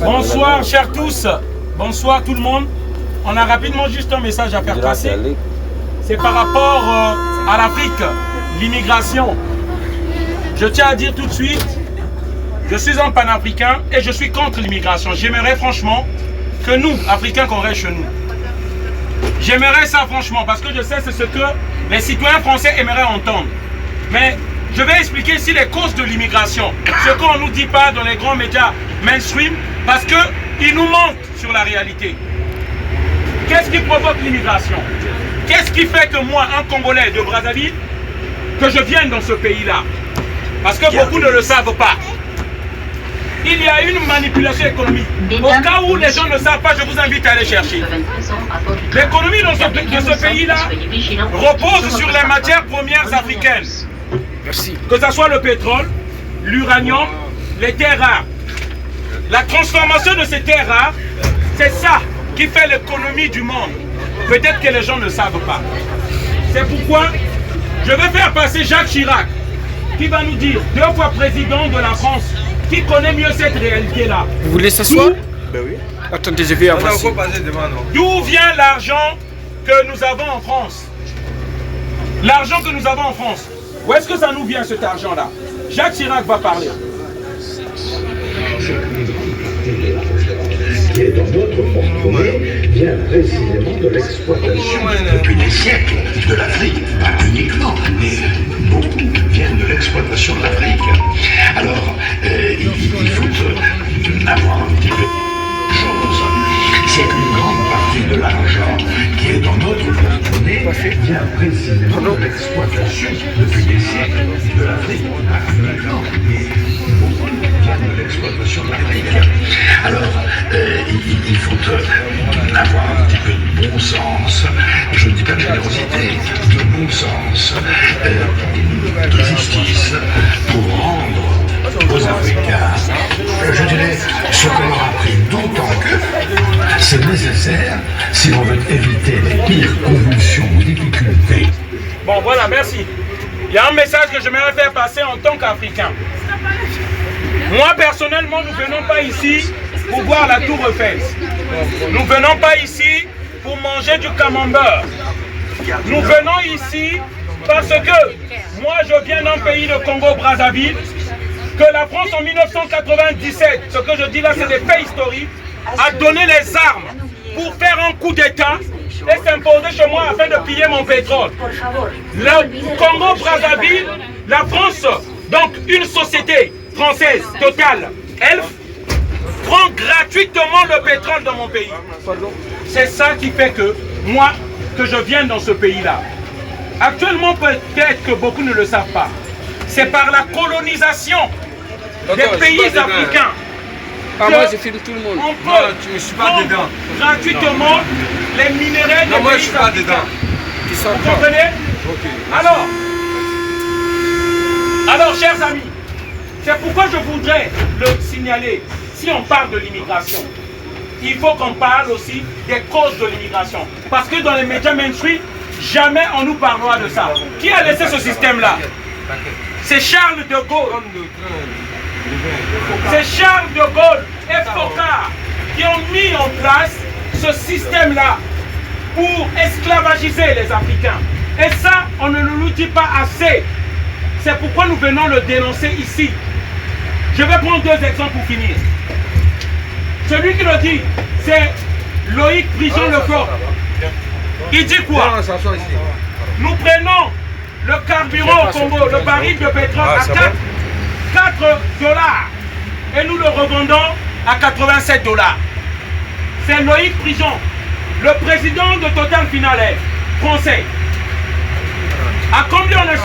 Bonsoir, chers tous. Bonsoir tout le monde. On a rapidement juste un message à faire passer. C'est par rapport à l'Afrique, l'immigration. Je tiens à dire tout de suite, je suis un panafricain et je suis contre l'immigration. J'aimerais franchement que nous, Africains, qu'on reste chez nous. J'aimerais ça franchement parce que je sais c'est ce que les citoyens français aimeraient entendre. Mais je vais expliquer ici les causes de l'immigration. Ce qu'on ne nous dit pas dans les grands médias mainstream parce qu'ils nous mentent sur la réalité. Qu'est-ce qui provoque l'immigration? Qu'est-ce qui fait que moi, un Congolais de Brazzaville, que je vienne dans ce pays-là? Parce que beaucoup ne le savent pas. Il y a une manipulation économique. Au cas où les gens ne savent pas, je vous invite à aller chercher. L'économie de ce pays-là repose sur les matières premières africaines. Merci. Que ce soit le pétrole, l'uranium, les terres rares. La transformation de ces terres rares, c'est ça qui fait l'économie du monde. Peut-être que les gens ne savent pas. C'est pourquoi je vais faire passer Jacques Chirac, qui va nous dire, 2 fois président de la France, qui connaît mieux cette réalité-là. Vous voulez s'asseoir? Ben oui. Attendez, je vais avancer. D'où vient l'argent que nous avons en France? L'argent que nous avons en France. Où est-ce que ça nous vient cet argent-là? Jacques Chirac va parler. Qui est dans notre porte-monnaie vient précisément de l'exploitation depuis des siècles de l'Afrique, pas uniquement, mais beaucoup viennent de l'exploitation de l'Afrique. Alors, il faut avoir un petit peu de choses. C'est une grande partie de l'argent qui est dans notre porte-monnaie vient précisément de l'exploitation depuis des siècles de l'Afrique, pas uniquement, mais beaucoup viennent de l'exploitation de l'Afrique. Alors, il faut avoir un petit peu de bon sens, je ne dis pas de générosité, de bon sens, de justice, pour rendre aux Africains, je dirais, ce qu'on leur a pris, d'autant que c'est nécessaire si on veut éviter les pires convulsions ou difficultés. Bon, voilà, merci. Il y a un message que j'aimerais faire passer en tant qu'Africain. Moi, personnellement, nous ne venons pas ici pour voir la tour Eiffel. Nous ne venons pas ici pour manger du camembert. Nous venons ici parce que moi, je viens d'un pays, de Congo-Brazzaville, que la France en 1997, ce que je dis là, c'est des faits historiques, a donné les armes pour faire un coup d'État et s'imposer chez moi afin de piller mon pétrole. Le Congo-Brazzaville, la France, donc une société française, Total, Elf, prend gratuitement le pétrole dans mon pays. C'est ça qui fait que moi, que je viens dans ce pays-là. Actuellement, peut-être que beaucoup ne le savent pas. C'est par la colonisation des pays africains. Ah, moi je filme tout le monde. On peut je ne suis pas dedans. Gratuitement les minéraux des moi je pays suis pas africains. dedans. Vous comprenez? Alors, chers amis, c'est pourquoi je voudrais le signaler. Si on parle de l'immigration, il faut qu'on parle aussi des causes de l'immigration. Parce que dans les médias mainstream, jamais on nous parlera de ça. Qui a laissé ce système-là? C'est Charles de Gaulle. C'est Charles de Gaulle et Foccart qui ont mis en place ce système-là pour esclavagiser les Africains. Et ça, on ne nous dit pas assez. C'est pourquoi nous venons le dénoncer ici. Je vais prendre 2 exemples pour finir. Celui qui le dit, c'est Loïc Prigent-Lefort. Il dit quoi? Nous prenons le carburant au Congo, le baril de pétrole à 4 dollars et nous le revendons à 87 dollars. C'est Loïc Prigent, le président de Total Finale français. À combien on achète?